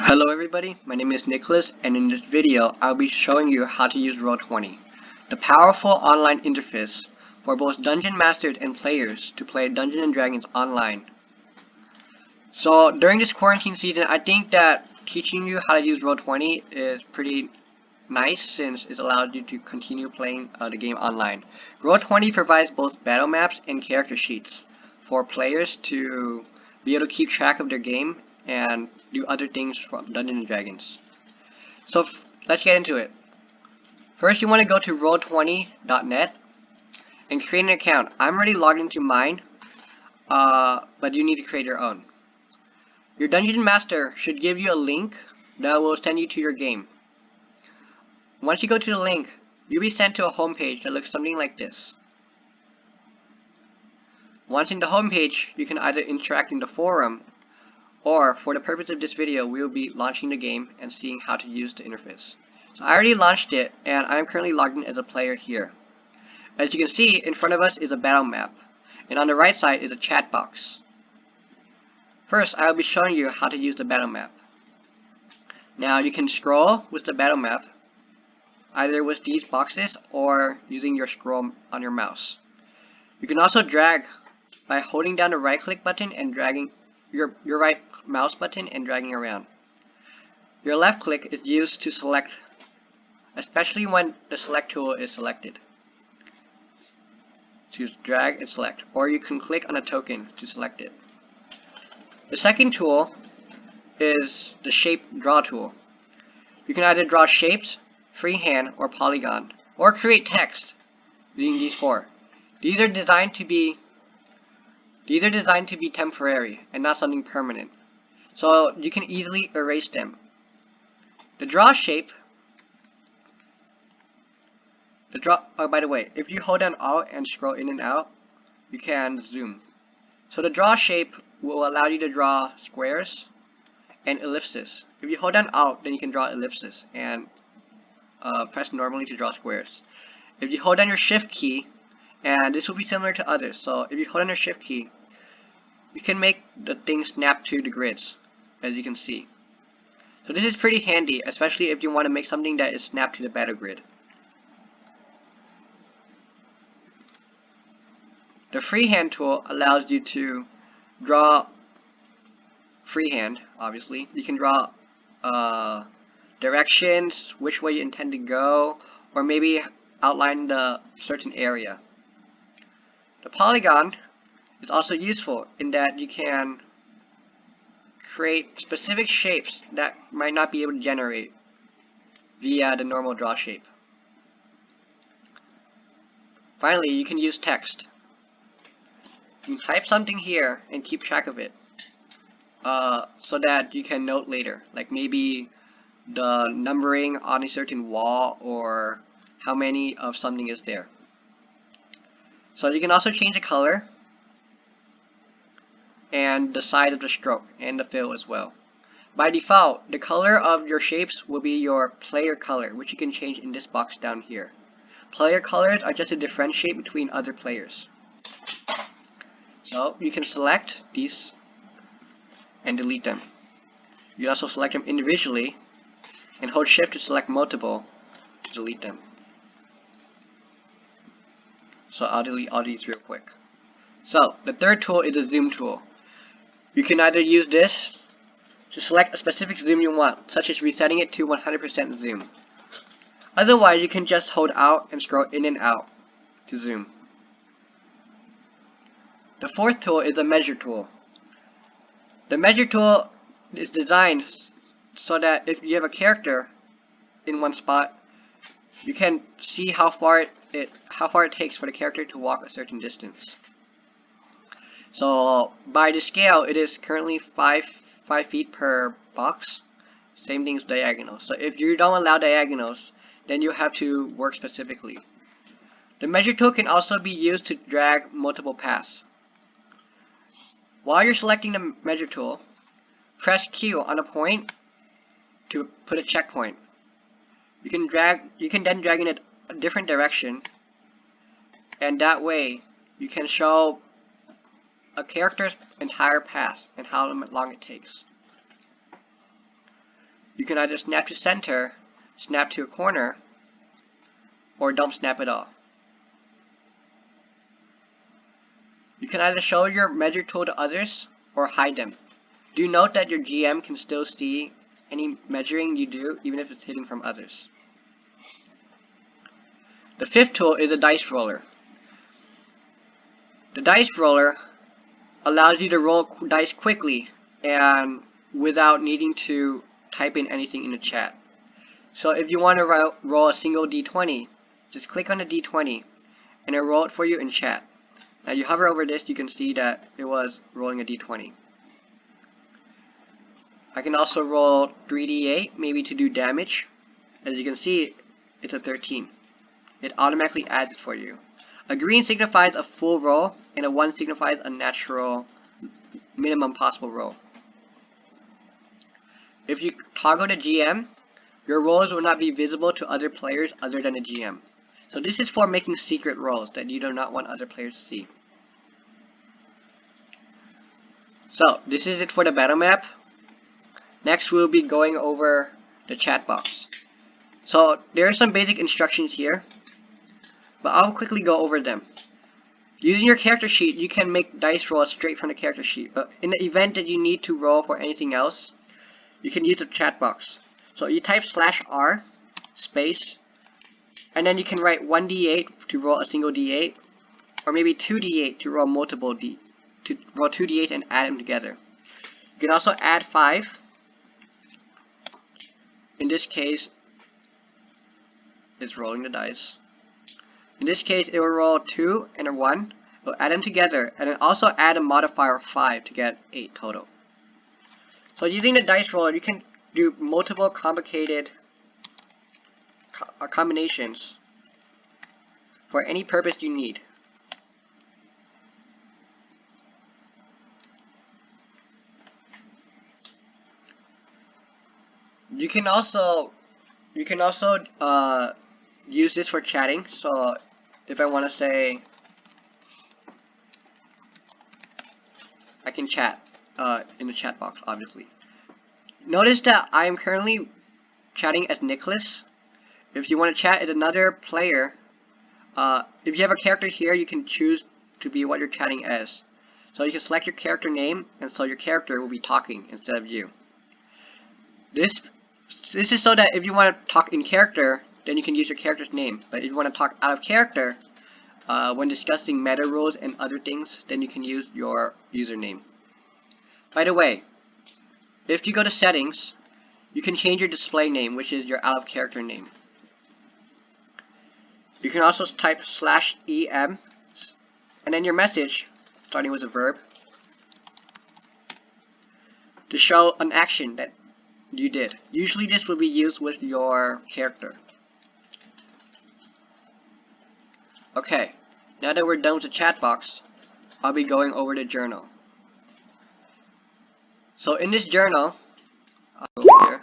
Hello everybody, my name is Nicholas, and in this video I'll be showing you how to use Roll20, the powerful online interface for both dungeon masters and players to play Dungeons & Dragons online. So during this quarantine season, I think that teaching you how to use Roll20 is pretty nice since it allows you to continue playing the game online. Roll20 provides both battle maps and character sheets for players to be able to keep track of their game and do other things from Dungeons & Dragons. So let's get into it. First, you want to go to roll20.net and create an account. I'm already logged into mine, but you need to create your own. Your Dungeon Master should give you a link that will send you to your game. Once you go to the link, you'll be sent to a home page that looks something like this. Once in the home page, you can either interact in the forum, or for the purpose of this video, we will be launching the game and seeing how to use the interface. So I already launched it, and I'm currently logged in as a player here. As you can see, in front of us is a battle map, and on the right side is a chat box. First, I will be showing you how to use the battle map. Now, you can scroll with the battle map, either with these boxes or using your scroll on your mouse. You can also drag by holding down the right click button and dragging your right mouse button and dragging around. Your left click is used to select, especially when the select tool is selected. To drag and select, or you can click on a token to select it. The second tool is the shape draw tool. You can either draw shapes, freehand, or polygon, or create text using these four. These are designed to be temporary and not something permanent, so you can easily erase them. The draw shape, by the way, if you hold down Alt and scroll in and out, you can zoom. So the draw shape will allow you to draw squares and ellipses. If you hold down Alt, then you can draw ellipses and press normally to draw squares. If you hold down your Shift key, and this will be similar to others, so if you hold down your Shift key, you can make the thing snap to the grids, as you can see. So this is pretty handy, especially if you want to make something that is snapped to the battle grid. The freehand tool allows you to draw freehand, obviously. You can draw directions, which way you intend to go, or maybe outline the certain area. The polygon is also useful in that you can create specific shapes that might not be able to generate via the normal draw shape. Finally, you can use text. You can type something here and keep track of it so that you can note later, like maybe the numbering on a certain wall or how many of something is there. So you can also change the color and the size of the stroke and the fill as well. By default, the color of your shapes will be your player color, which you can change in this box down here. Player colors are just to differentiate between other players. So you can select these and delete them. You can also select them individually and hold Shift to select multiple to delete them. So I'll delete all these real quick. So the third tool is the zoom tool. You can either use this to select a specific zoom you want, such as resetting it to 100% zoom. Otherwise, you can just hold Alt and scroll in and out to zoom. The fourth tool is the measure tool. The measure tool is designed so that if you have a character in one spot, you can see how far it takes for the character to walk a certain distance. So by the scale, it is currently 5 feet per box. Same thing as diagonals. So if you don't allow diagonals, then you have to work specifically. The measure tool can also be used to drag multiple paths. While you're selecting the measure tool, press Q on a point to put a checkpoint. You can then drag in a different direction, and that way you can show a character's entire path and how long it takes. you can either snap to center, snap to a corner, or don't snap at all. You can either show your measure tool to others or hide them. Do note that your GM can still see any measuring you do, even if it's hidden from others. The fifth tool is a dice roller. The dice roller allows you to roll dice quickly and without needing to type in anything in the chat. So if you want to roll a single d20, just click on the d20 and it'll roll it for you in chat. Now you hover over this, you can see that it was rolling a d20. I can also roll 3d8, maybe to do damage. As you can see, it's a 13. It automatically adds it for you. A green signifies a full roll, and a 1 signifies a natural minimum possible roll. If you toggle the GM, your rolls will not be visible to other players other than the GM. So this is for making secret rolls that you do not want other players to see. So this is it for the battle map. Next we'll be going over the chat box. So there are some basic instructions here, but I'll quickly go over them. Using your character sheet, you can make dice rolls straight from the character sheet, but in the event that you need to roll for anything else, you can use the chat box. So you type /R space, and then you can write 1d8 to roll a single d8, or maybe 2d8 to roll multiple to roll 2d8 and add them together. You can also add 5. In this case, it's rolling the dice. In this case, it will roll 2 and a 1. We'll add them together, and then also add a modifier of 5 to get 8 total. So using the dice roller, you can do multiple complicated combinations for any purpose you need. You can also use this for chatting. So if I want to say, I can chat in the chat box, obviously. Notice that I am currently chatting as Nicholas. If you want to chat as another player, if you have a character here, you can choose to be what you're chatting as. So you can select your character name, and so your character will be talking instead of you. This is so that if you want to talk in character, then you can use your character's name. But if you want to talk out of character, when discussing meta rules and other things, then you can use your username. By the way, if you go to settings, you can change your display name, which is your out of character name. You can also type /EM, and then your message, starting with a verb, to show an action that you did. Usually this will be used with your character. Okay, now that we're done with the chat box, I'll be going over the journal. So in this journal, I'll go over here.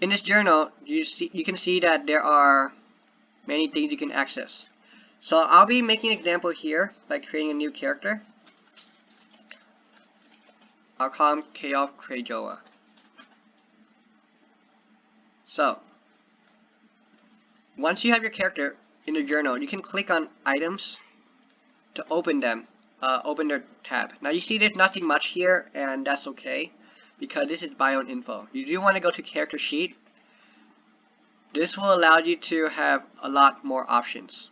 In this journal, you can see that there are many things you can access. So I'll be making an example here by creating a new character. I'll call him Keof Krejoa. So once you have your character in the journal, you can click on items to open them, open their tab. Now you see there's nothing much here, and that's okay because this is bio info. You do want to go to character sheet. This will allow you to have a lot more options.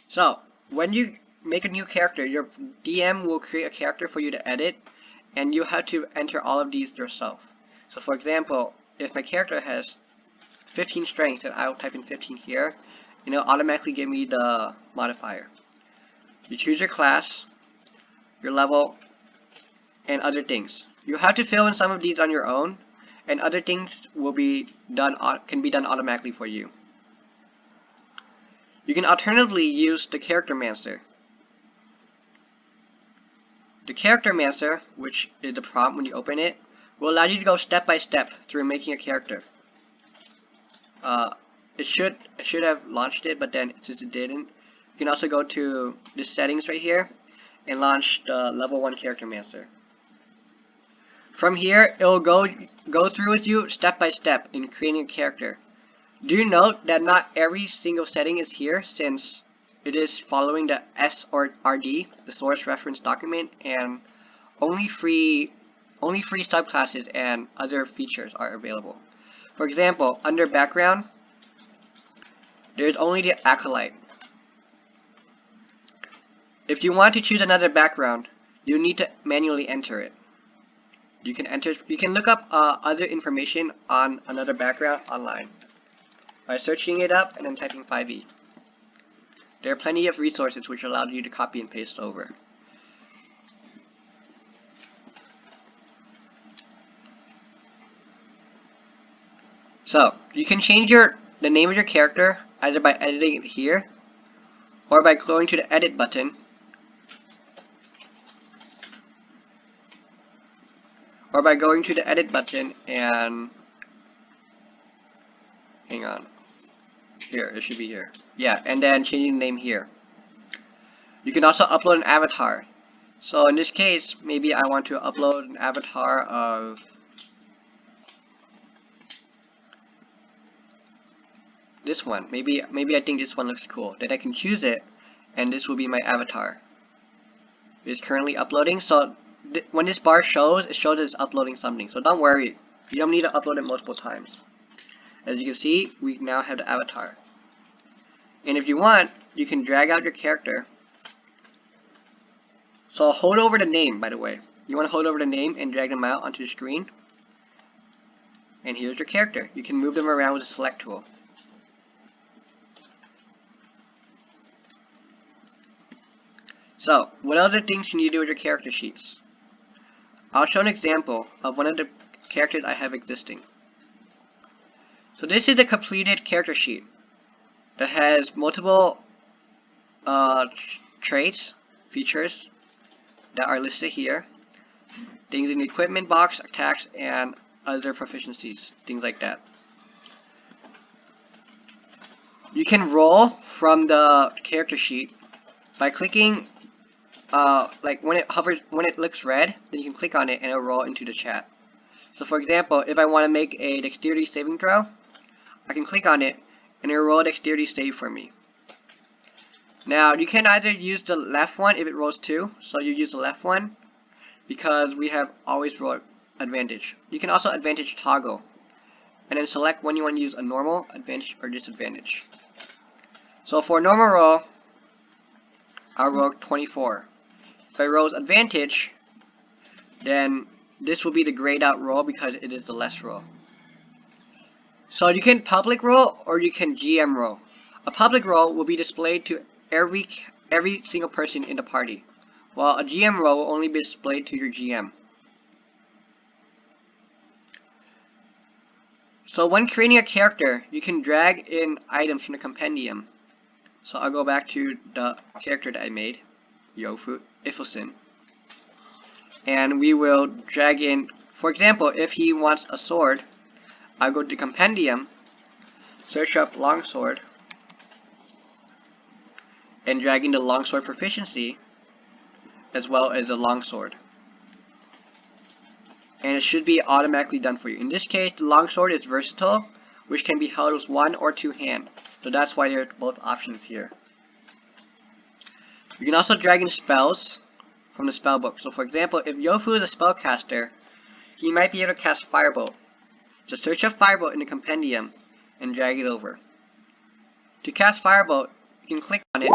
So when you make a new character, your DM will create a character for you to edit, and you have to enter all of these yourself. So for example, if my character has 15 strength and I'll type in 15 here, and it'll automatically give me the modifier. You choose your class, your level, and other things. You have to fill in some of these on your own, and other things will be done can be done automatically for you. You can alternatively use the Character Mancer. The Character Mancer, which is the prompt when you open it, will allow you to go step by step through making a character. It should have launched it, but then since it didn't, you can also go to the settings right here and launch the level 1 Character Mancer. From here, it will go through with you step by step in creating a character. Do note that not every single setting is here, since it is following the S or RD, the source reference document, and only free subclasses and other features are available. For example, under background, there's only the acolyte. If you want to choose another background, you need to manually enter it. You can look up other information on another background online by searching it up and then typing 5e. There are plenty of resources which allow you to copy and paste over. So, you can change the name of your character either by editing it here or by going to the edit button and hang on. Here, it should be here. Yeah, and then changing the name here. You can also upload an avatar. So in this case, maybe I want to upload an avatar of this one. Maybe I think this one looks cool. Then I can choose it, and this will be my avatar. It's currently uploading, so when this bar shows, it shows it's uploading something. So don't worry, you don't need to upload it multiple times. As you can see, we now have the avatar. And if you want, you can drag out your character. So hold over the name, by the way. You want to hold over the name and drag them out onto the screen. And here's your character. You can move them around with the select tool. So, what other things can you do with your character sheets? I'll show an example of one of the characters I have existing. So this is a completed character sheet that has multiple traits, features that are listed here. Things in the equipment box, attacks, and other proficiencies, things like that. You can roll from the character sheet by clicking, like when it looks red, then you can click on it and it'll roll into the chat. So for example, if I want to make a dexterity saving throw, I can click on it and it'll roll a dexterity save for me. Now you can either use the left one if it rolls 2, so you use the left one because we have always roll advantage. You can also advantage toggle and then select when you want to use a normal, advantage, or disadvantage. So for a normal roll, I'll roll 24. If I roll advantage, then this will be the grayed out roll because it is the less roll. So you can public roll or you can GM roll. A public roll will be displayed to every single person in the party, while a GM roll will only be displayed to your GM. So when creating a character, you can drag in items from the compendium. So I'll go back to the character that I made, Ifosin, and we will drag in, for example, if he wants a sword, I'll go to compendium, search up longsword, and drag in the longsword proficiency, as well as the longsword. And it should be automatically done for you. In this case, the longsword is versatile, which can be held with 1 or 2 hands. So that's why there are both options here. You can also drag in spells from the spell book. So for example, if Yofu is a spellcaster, he might be able to cast Firebolt. Just search up Firebolt in the compendium and drag it over. To cast Firebolt, you can click on it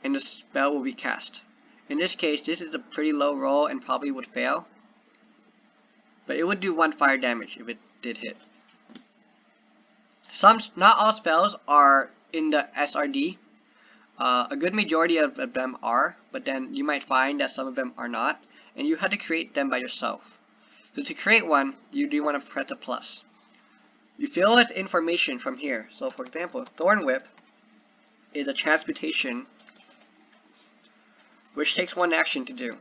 and the spell will be cast. In this case, this is a pretty low roll and probably would fail, but it would do 1 fire damage if it did hit. Not all spells are in the SRD. A good majority of them are, but then you might find that some of them are not, and you have to create them by yourself. So to create one, you do want to press the plus. You fill this information from here. So for example, Thorn Whip is a transmutation which takes 1 action to do.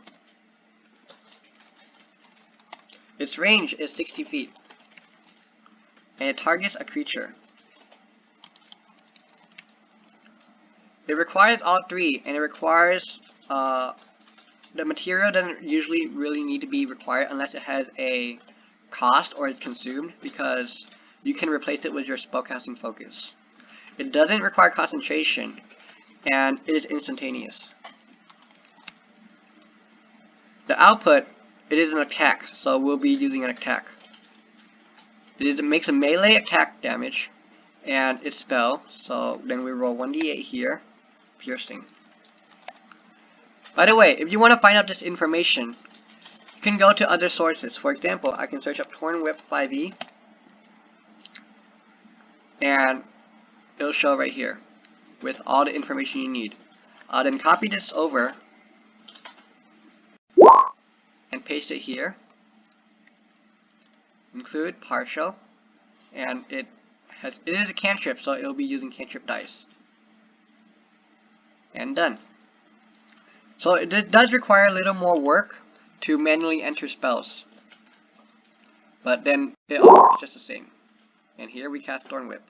Its range is 60 feet, and it targets a creature. It requires all 3, and it requires the material doesn't usually really need to be required unless it has a cost or it's consumed, because you can replace it with your spellcasting focus. It doesn't require concentration, and it is instantaneous. The output, it is an attack, so we'll be using an attack. It makes a melee attack damage, and it's spell, so then we roll 1d8 here, piercing. By the way, if you want to find out this information, you can go to other sources. For example, I can search up Torn Whip 5e, and it'll show right here with all the information you need. Then copy this over and paste it here. Include partial, and it is a cantrip, so it'll be using cantrip dice. And done. So it does require a little more work to manually enter spells, but then it all works just the same. And here we cast Thorn Whip.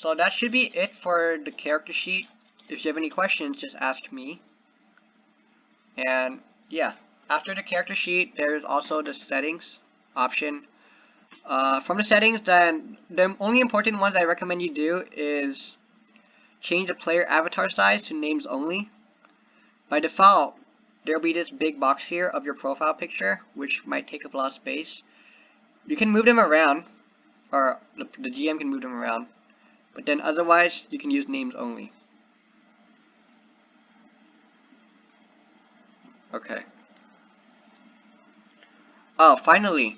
So that should be it for the character sheet. If you have any questions, just ask me. And yeah, after the character sheet, there's also the settings option. From the settings, then the only important ones I recommend you do is change the player avatar size to names only. By default, there'll be this big box here of your profile picture, which might take up a lot of space. You can move them around, or the GM can move them around, but then otherwise you can use names only. Okay. Oh, finally,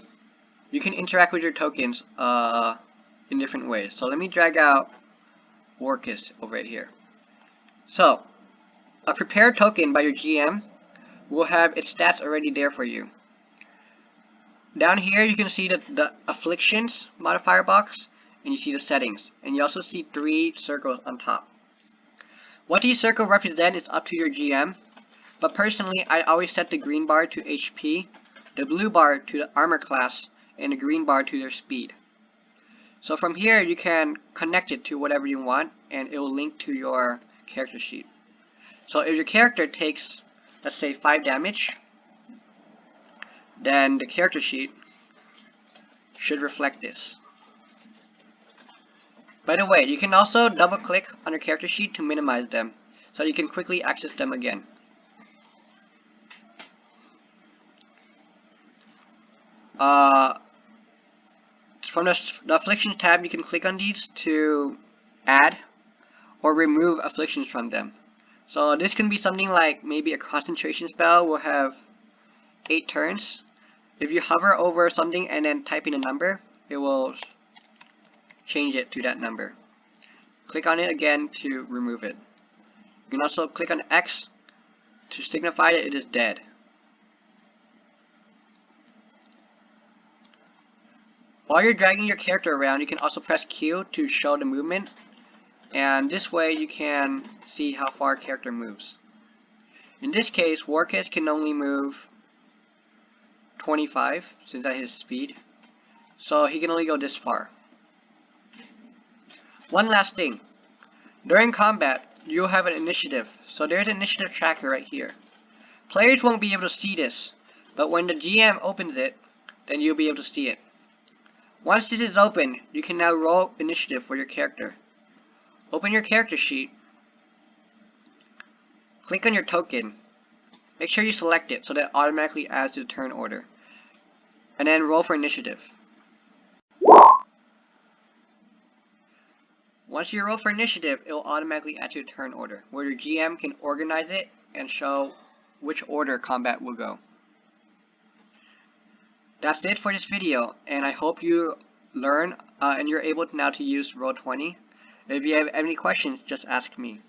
you can interact with your tokens in different ways. So let me drag out Orcus over right here. So, a prepared token by your GM will have its stats already there for you. Down here you can see the afflictions modifier box, and you see the settings, and you also see 3 circles on top. What these circles represent is up to your GM, but personally I always set the green bar to HP, the blue bar to the armor class, and the green bar to their speed. So from here you can connect it to whatever you want, and it will link to your character sheet. So if your character takes, let's say, 5 damage, then the character sheet should reflect this. By the way, you can also double click on your character sheet to minimize them, so you can quickly access them again. From the afflictions tab, you can click on these to add or remove afflictions from them. So this can be something like maybe a concentration spell will have 8 turns. If you hover over something and then type in a number, it will change it to that number. Click on it again to remove it. You can also click on X to signify that it is dead. While you're dragging your character around, you can also press Q to show the movement, and this way you can see how far a character moves. In this case, Orcus can only move 25 since that's his speed, so he can only go this far. One last thing, during combat you'll have an initiative, so there's an initiative tracker right here. Players won't be able to see this, but when the GM opens it, then you'll be able to see it. Once this is open, you can now roll initiative for your character. Open your character sheet, click on your token, make sure you select it so that it automatically adds to the turn order, and then roll for initiative. Once you roll for initiative, it will automatically add to the turn order, where your GM can organize it and show which order combat will go. That's it for this video, and I hope you learn and you're able now to use Roll20. If you have any questions, just ask me.